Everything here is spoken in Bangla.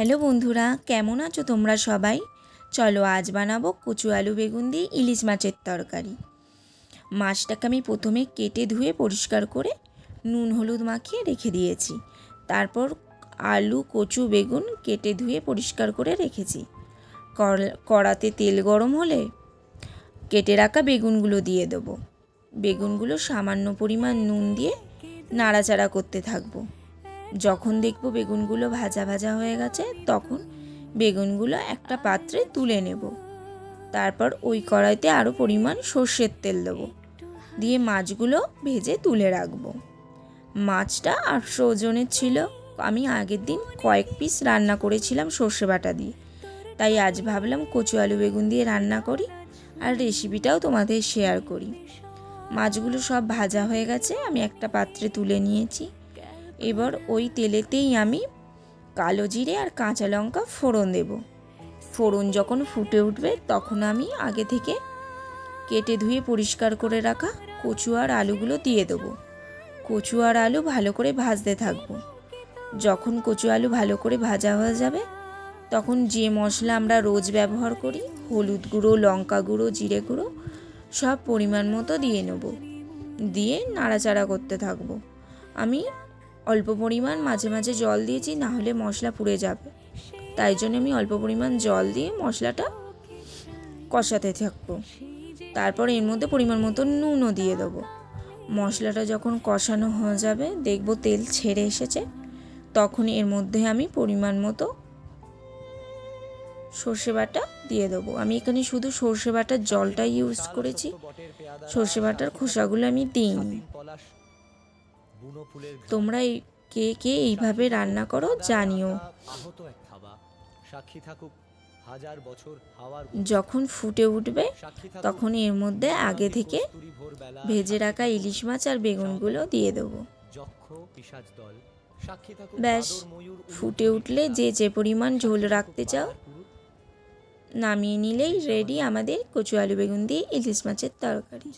হ্যালো বন্ধুরা, কেমন আছো তোমরা সবাই? চলো আজ বানাবো কচু আলু বেগুন দিয়ে ইলিশ মাছের তরকারি। মাছটাকে আমি প্রথমে কেটে ধুয়ে পরিষ্কার করে নুন হলুদ মাখিয়ে রেখে দিয়েছি। তারপর আলু কচু বেগুন কেটে ধুয়ে পরিষ্কার করে রেখেছি। কড়াতে তেল গরম হলে কেটে রাখা বেগুনগুলো দিয়ে দেবো। বেগুনগুলো সামান্য পরিমাণ নুন দিয়ে নাড়াচাড়া করতে থাকবো। যখন দেখব বেগুনগুলো ভাজা ভাজা হয়ে গেছে তখন বেগুনগুলো একটা পাত্রে তুলে নেব। তারপর ওই কড়াইতে আরও পরিমাণ সর্ষের তেল দেবো, দিয়ে মাছগুলো ভেজে তুলে রাখবো। মাছটা 800 ওজনের ছিল। আমি আগের দিন কয়েক পিস রান্না করেছিলাম সর্ষে বাটা দিয়ে, তাই আজ ভাবলাম কচু আলু বেগুন দিয়ে রান্না করি আর রেসিপিটাও তোমাদের শেয়ার করি। মাছগুলো সব ভাজা হয়ে গেছে, আমি একটা পাত্রে তুলে নিয়েছি। এবার ওই তেলেতেই আমি কালো জিরে আর কাঁচা লঙ্কা ফোড়ন দেব। ফোড়ন যখন ফুটে উঠবে তখন আমি আগে থেকে কেটে ধুয়ে পরিষ্কার করে রাখা কচু আর আলুগুলো দিয়ে দেবো। কচু আর আলু ভালো করে ভাজতে থাকবো। যখন কচু আলু ভালো করে ভাজা হয়ে যাবে তখন যে মশলা আমরা রোজ ব্যবহার করি, হলুদ গুঁড়ো, লঙ্কা গুঁড়ো, জিরে গুঁড়ো সব পরিমাণ মতো দিয়ে নেব। দিয়ে নাড়াচাড়া করতে থাকবো। আমি অল্প পরিমাণ মাঝে মাঝে জল দিয়েছি, না হলে মশলা পুড়ে যাবে। তাই জন্য আমি অল্প পরিমাণ জল দিয়ে মশলাটা কষাতে থাকবো। তারপর এর মধ্যে পরিমাণ মতো নুনও দিয়ে দেবো। মশলাটা যখন কষানো হয়ে যাবে, দেখবো তেল ছেড়ে এসেছে, তখন এর মধ্যে আমি পরিমাণ মতো সর্ষে বাটা দিয়ে দেবো। আমি এখানে শুধু সর্ষে বাটার জলটাই ইউজ করেছি, সর্ষে বাটার খোসাগুলো আমি দিইনি। তোমরা কে কে এইভাবে রান্না করো জানিও। যখন ফুটে উঠবে তখন এর মধ্যে আগে থেকে ভেজে রাখা ইলিশ মাছ আর বেগুনগুলো দিয়ে দেবো। ব্যাস, ফুটে উঠলে যে যে পরিমাণ ঝোল রাখতে চাও নামিয়ে নিলেই রেডি আমাদের কচু আলু বেগুন দিয়ে ইলিশ মাছের তরকারি।